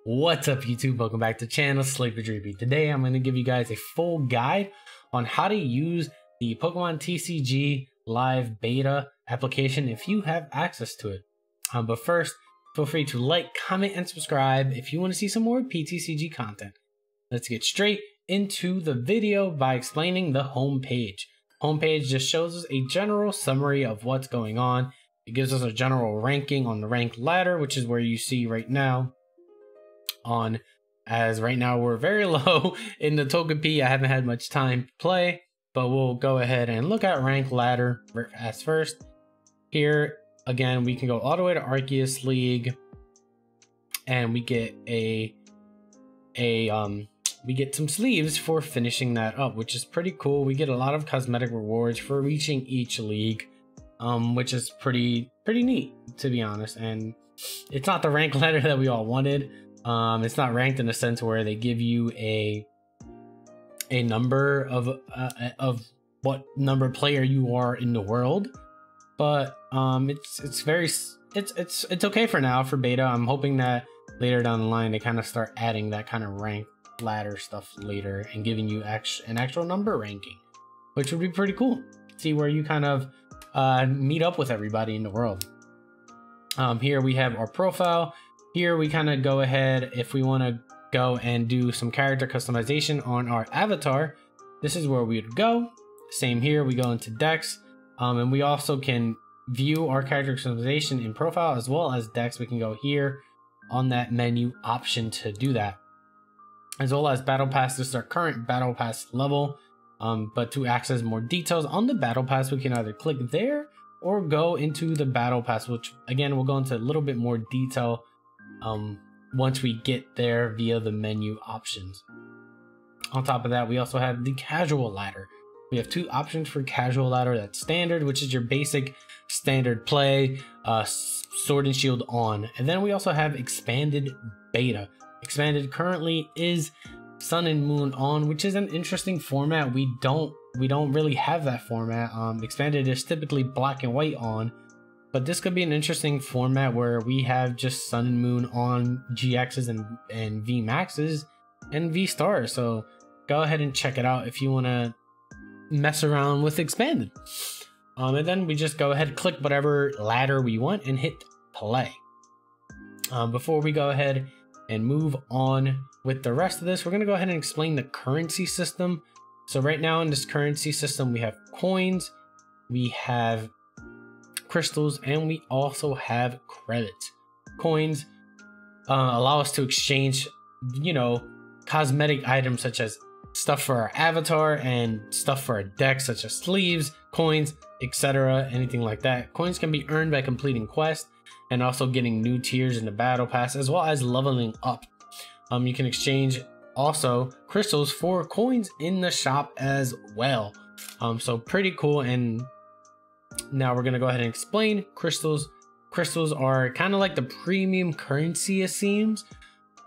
What's up YouTube? Welcome back to the channel, Sleepy. Today I'm going to give you guys a full guide on how to use the Pokemon TCG Live Beta application if you have access to it. But first, feel free to like, comment, and subscribe if you want to see some more PTCG content. Let's get straight into the video by explaining the home page. Home page just shows us a general summary of what's going on. It gives us a general ranking on the rank ladder, which is where you see right now. As right now we're very low in the Togepi. I haven't had much time to play, but we'll go ahead and look at rank ladder as first. Here again, we can go all the way to Arceus League, and we get we get some sleeves for finishing that up, which is pretty cool. We get a lot of cosmetic rewards for reaching each league, which is pretty neat, to be honest. And it's not the rank ladder that we all wanted. It's not ranked in a sense where they give you a number of what number player you are in the world, but it's okay for now for beta. I'm hoping that later down the line they kind of start adding that kind of rank ladder stuff later and giving you an actual number ranking, which would be pretty cool. See where you kind of meet up with everybody in the world. Here we have our profile. Here we kind of go ahead, if we want to go and do some character customization on our avatar, this is where we would go. Same here, we go into Dex, and we also can view our character customization in profile as well as Dex. We can go here on that menu option to do that, as well as Battle Pass. This is our current Battle Pass level, but to access more details on the Battle Pass, we can either click there or go into the Battle Pass, which again, we'll go into a little bit more detail once we get there via the menu options. On top of that, we also have the casual ladder. We have two options for casual ladder. That's standard, which is your basic standard play, Sword and Shield on. And then we also have expanded beta. Expanded currently is Sun and Moon on, which is an interesting format. We don't really have that format. Expanded is typically black and white on, but this could be an interesting format where we have just Sun and Moon on GXs and V Maxes and V Stars. So go ahead and check it out if you want to mess around with Expanded. And then we just go ahead and click whatever ladder we want and hit play. Before we go ahead and move on with the rest of this, we're going to go ahead and explain the currency system. So right now in this currency system, we have coins, we have crystals, and we also have credits. Coins allow us to exchange, cosmetic items such as stuff for our avatar and stuff for our deck, such as sleeves, coins, etc. Anything like that. Coins can be earned by completing quests and also getting new tiers in the Battle Pass, as well as leveling up. You can exchange also crystals for coins in the shop as well. So pretty cool. And now we're going to go ahead and explain crystals. Crystals are kind of like the premium currency, it seems.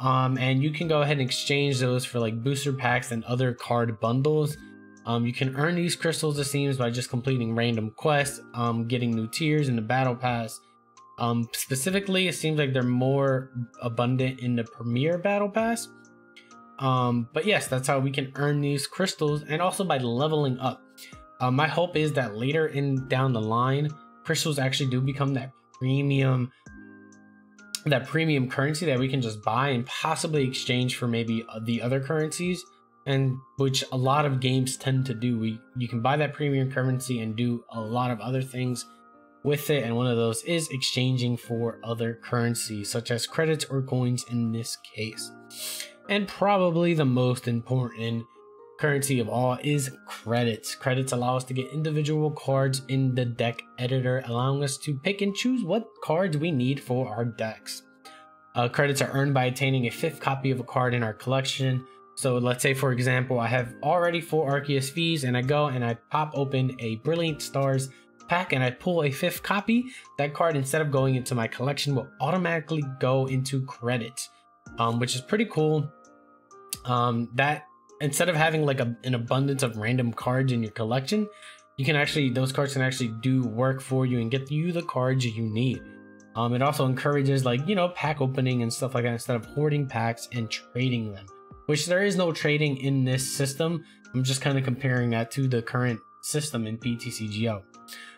And you can go ahead and exchange those for like booster packs and other card bundles. You can earn these crystals, it seems, by just completing random quests, getting new tiers in the Battle Pass. Specifically, it seems like they're more abundant in the Premier Battle Pass. But yes, that's how we can earn these crystals, and also by leveling up. My hope is that later down the line, crystals actually do become that premium currency that we can just buy and possibly exchange for maybe the other currencies, and which a lot of games tend to do. You can buy that premium currency and do a lot of other things with it, and one of those is exchanging for other currencies such as credits or coins in this case. And probably the most important currency of all is credits. Credits allow us to get individual cards in the deck editor, allowing us to pick and choose what cards we need for our decks. Credits are earned by attaining a 5th copy of a card in our collection. So let's say, for example, I have already 4 Arceus Vs, and I go and I pop open a Brilliant Stars pack and I pull a 5th copy. That card, instead of going into my collection, will automatically go into credits, which is pretty cool. That instead of having like an abundance of random cards in your collection, those cards can actually do work for you and get you the cards you need. It also encourages, like, you know, pack opening and stuff like that instead of hoarding packs and trading them, which there is no trading in this system. I'm just kind of comparing that to the current system in PTCGO.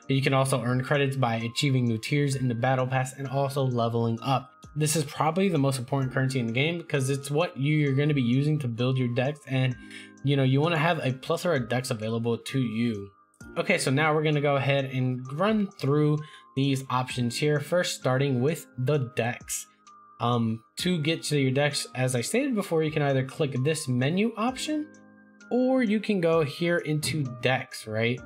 You can also earn credits by achieving new tiers in the battle pass and also leveling up. This is probably the most important currency in the game because it's what you're going to be using to build your decks, and you know, you want to have a plethora of decks available to you. Okay, so now we're going to go ahead and run through these options here, first starting with the decks. To get to your decks, as I stated before, you can either click this menu option or you can go here into decks, right?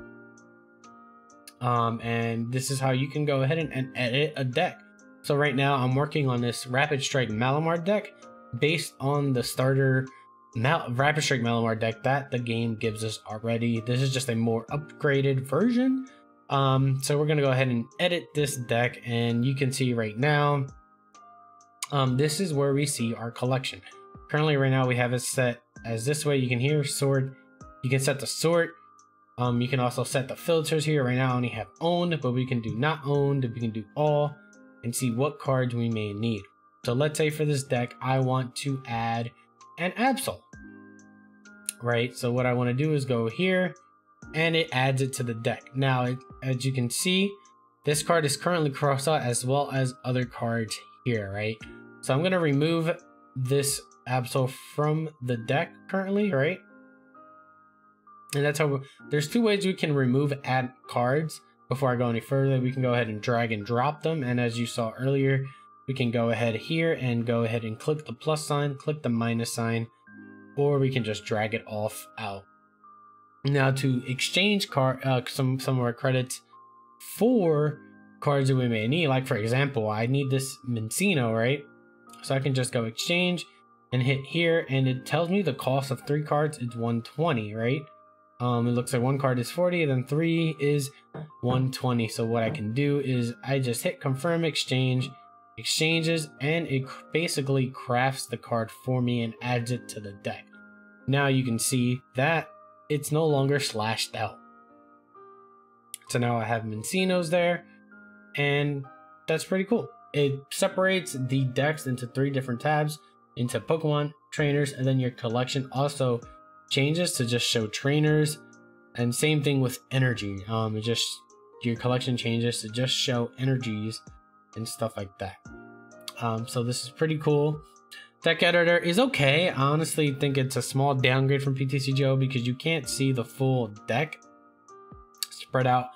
And this is how you can go ahead and edit a deck. So right now I'm working on this Rapid Strike Malamar deck based on the starter Rapid Strike Malamar deck that the game gives us already. This is just a more upgraded version. So we're gonna go ahead and edit this deck, and you can see right now, this is where we see our collection. Currently right now we have it set as this way. You can hear sort, you can set the sort. You can also set the filters here. Right now I only have owned, but we can do not owned, we can do all, and see what cards we may need. So let's say for this deck, I want to add an Absol, right? So what I want to do is go here and it adds it to the deck. Now, as you can see, this card is currently crossed out as well as other cards here, right? So I'm going to remove this Absol from the deck currently, right? And that's how there's two ways we can remove add cards. Before I go any further, we can go ahead and drag and drop them. And as you saw earlier, we can go ahead here and go ahead and click the plus sign, click the minus sign, or we can just drag it off out. Now to exchange some of our credits for cards that we may need, like for example, I need this Minccino, right? So I can just go exchange and hit here, and it tells me the cost of 3 cards is 120, right? It looks like 1 card is 40, then 3 is 120. So what I can do is I just hit confirm exchange, exchanges, and it basically crafts the card for me and adds it to the deck. Now you can see that it's no longer slashed out. So now I have Minccinos there, and that's pretty cool. It separates the decks into 3 different tabs, into Pokemon, trainers, and then your collection also changes to just show trainers, and same thing with energy. It just, your collection changes to just show energies and stuff like that. So this is pretty cool. Deck editor is okay. I honestly think it's a small downgrade from PTCGO because you can't see the full deck spread out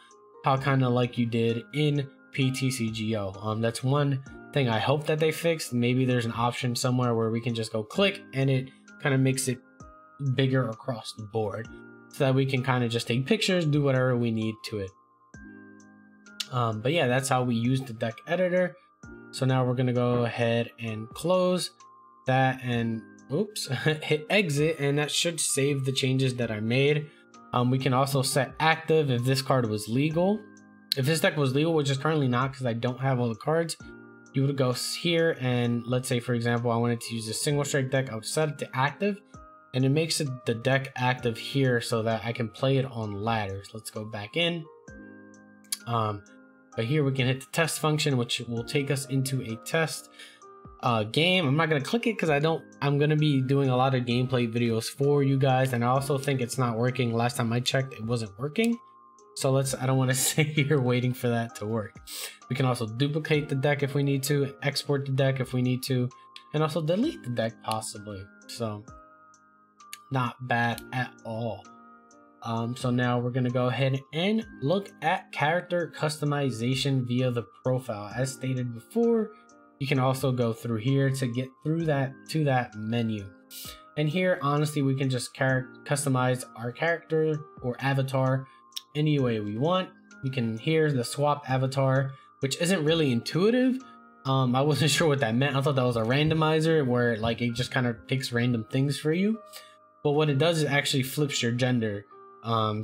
how kind of like you did in PTCGO. That's one thing I hope that they fixed. Maybe there's an option somewhere where we can just go click and it kind of makes it bigger across the board so that we can kind of just take pictures, do whatever we need to it. But yeah, that's how we use the deck editor. So now we're gonna go ahead and close that and oops, hit exit, and that should save the changes that I made. We can also set active if this card was legal. If this deck was legal, which is currently not because I don't have all the cards, you would go here and let's say for example I wanted to use a single strike deck, I would set it to active, and it makes it the deck active here so that I can play it on ladders. Let's go back in. But here we can hit the test function, which will take us into a test game. I'm not gonna click it because I'm gonna be doing a lot of gameplay videos for you guys, and I also think it's not working. Last time I checked, it wasn't working. So I don't want to sit here waiting for that to work. We can also duplicate the deck if we need to, export the deck if we need to, and also delete the deck possibly. So not bad at all. So now we're gonna go ahead and look at character customization via the profile. As stated before, you can also go through here to get through to that menu. And here, honestly, we can just customize our character or avatar any way we want. We can hear the swap avatar, which isn't really intuitive. I wasn't sure what that meant. I thought that was a randomizer where like it just kind of picks random things for you. But what it does is actually flips your gender.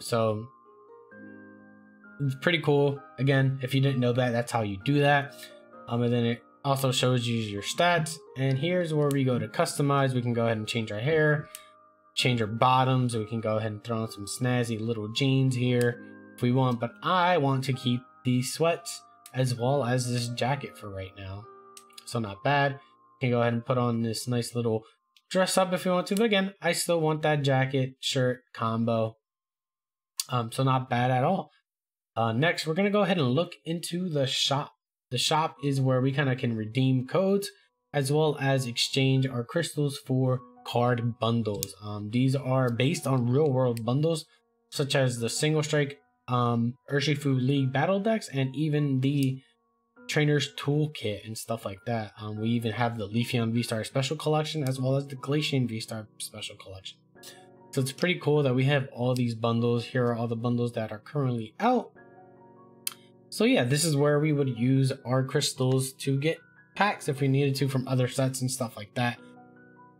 So it's pretty cool. Again, if you didn't know that, that's how you do that. And then it also shows you your stats. And here's where we go to customize. We can go ahead and change our hair, change our bottoms. We can go ahead and throw on some snazzy little jeans here if we want. But I want to keep these sweats as well as this jacket for right now. So not bad. You can go ahead and put on this nice little dress up if you want to, but again, I still want that jacket shirt combo. So not bad at all. Next, we're gonna go ahead and look into the shop. The shop is where we kind of can redeem codes as well as exchange our crystals for card bundles. These are based on real world bundles such as the Single Strike Urshifu League battle decks and even the Trainer's Toolkit and stuff like that. We even have the Leafeon V-Star Special Collection as well as the Glacian V-Star Special Collection. So it's pretty cool that we have all these bundles. Here are all the bundles that are currently out. So yeah, this is where we would use our crystals to get packs if we needed to from other sets and stuff like that,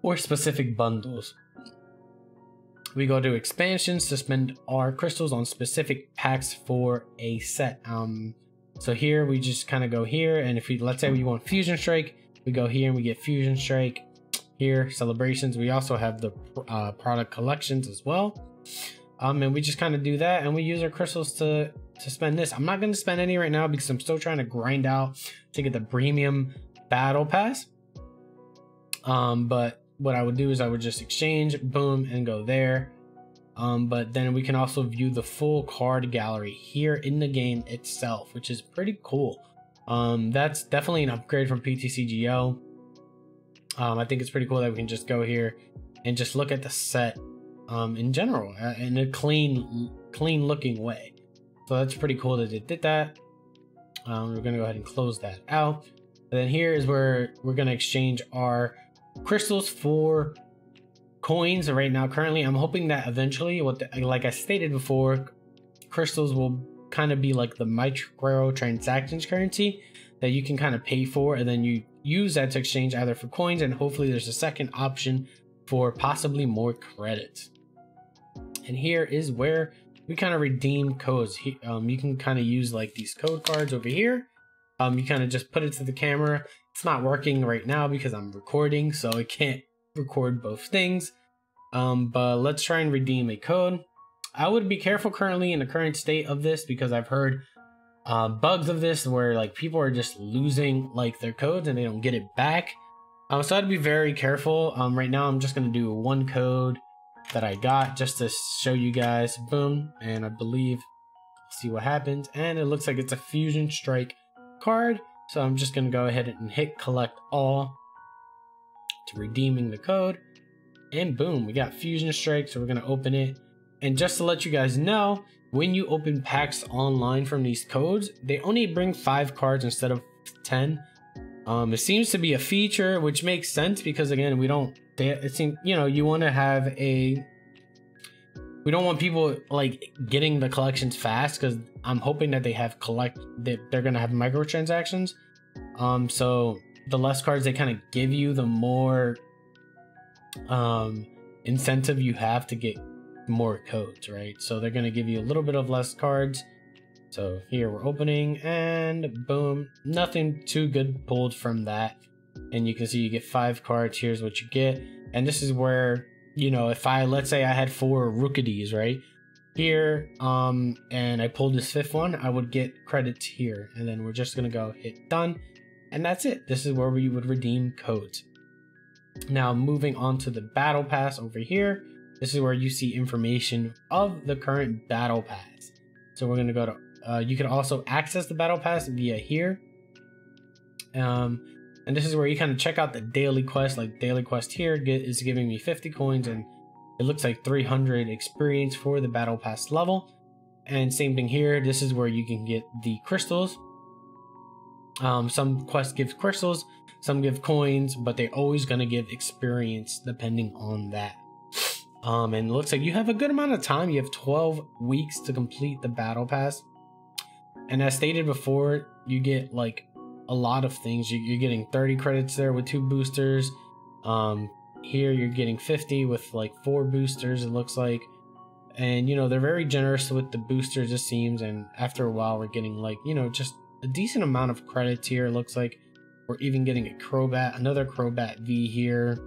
or specific bundles. We go to expansions to spend our crystals on specific packs for a set. So here we just kind of go here, and if we, let's say we want Fusion Strike, we go here and we get Fusion Strike. Here, celebrations, we also have the product collections as well. And we just kind of do that, and we use our crystals to spend this. I'm not going to spend any right now because I'm still trying to grind out to get the premium battle pass. But what I would do is I would just exchange, boom, and go there. But then we can also view the full card gallery here in the game itself, which is pretty cool. That's definitely an upgrade from PTCGO. I think it's pretty cool that we can just go here and just look at the set in general in a clean looking way. So that's pretty cool that it did that. We're gonna go ahead and close that out. And then here is where we're gonna exchange our crystals for coins. Right now, currently, I'm hoping that eventually, like I stated before, crystals will kind of be like the micro transactions currency that you can kind of pay for, and then you use that to exchange either for coins, and hopefully there's a second option for possibly more credits. And here is where we kind of redeem codes. You can kind of use like these code cards over here. You kind of just put it to the camera. It's not working right now because I'm recording, so I can't record both things. But let's try and redeem a code. I would be careful currently in the current state of this because I've heard bugs of this where like people are just losing like their codes and they don't get it back. So I'd be very careful. Right now I'm just gonna do one code that I got just to show you guys. Boom, and I believe, see what happens, and it looks like it's a Fusion Strike card. So I'm just gonna go ahead and hit collect all to redeeming the code, and boom, we got Fusion Strike. So we're gonna open it, and just to let you guys know, when you open packs online from these codes, they only bring 5 cards instead of 10. It seems to be a feature, which makes sense because again, it seems, you know, you want to have we don't want people like getting the collections fast, because I'm hoping that they're gonna have microtransactions. So the less cards they kind of give you, the more incentive you have to get more codes, right? So they're gonna give you a little bit of less cards. So here we're opening, and boom, nothing too good pulled from that. And you can see you get 5 cards. Here's what you get. And this is where, you know, if let's say I had 4 Rookies right here, and I pulled this 5th one, I would get credits here. And then we're just gonna go hit done, and that's it. This is where we would redeem codes. Now moving on to the battle pass over here, this is where you see information of the current battle pass. So we're gonna go to you can also access the battle pass via here, and this is where you kind of check out the daily quest. Like daily quest here is giving me 50 coins, and it looks like 300 experience for the battle pass level. And same thing here, this is where you can get the crystals. Some quests give crystals, some give coins, but they're always going to give experience depending on that. And it looks like you have a good amount of time. You have 12 weeks to complete the battle pass. And as stated before, you get like a lot of things. You're getting 30 credits there with 2 boosters. Here you're getting 50 with like 4 boosters, it looks like. And you know, they're very generous with the boosters, it seems. And after a while, we're getting like, you know, just a decent amount of credits here. It looks like we're even getting a Crobat, another Crobat V here.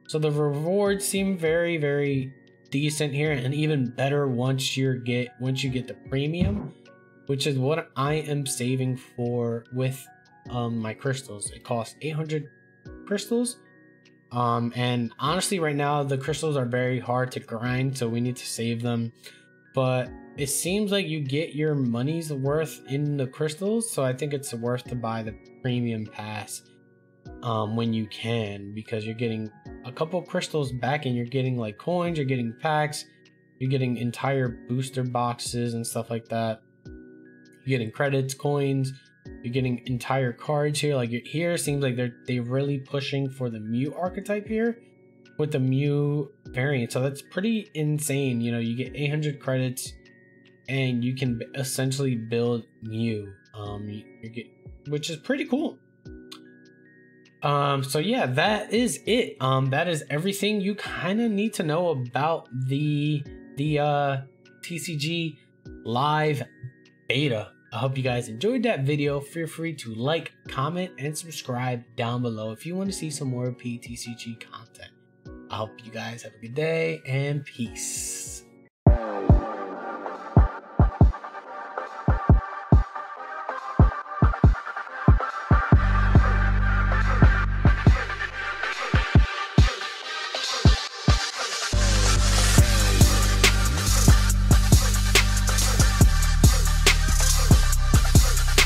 So the rewards seem very, very decent here, and even better once you get the premium. which is what I am saving for with my crystals. It costs 800 crystals. And honestly, right now the crystals are very hard to grind, so we need to save them. But it seems like you get your money's worth in the crystals, so I think it's worth to buy the premium pass when you can, because you're getting a couple crystals back and you're getting like coins, you're getting packs, you're getting entire booster boxes and stuff like that. You're getting credits, coins, you're getting entire cards here. Like here seems like they're really pushing for the Mew archetype here with the Mew variant, so that's pretty insane. You know, you get 800 credits and you can essentially build Mew, which is pretty cool. So yeah, that is it. That is everything you kind of need to know about the TCG live beta. I hope you guys enjoyed that video. Feel free to like, comment, and subscribe down below if you want to see some more PTCG content. I hope you guys have a good day and peace.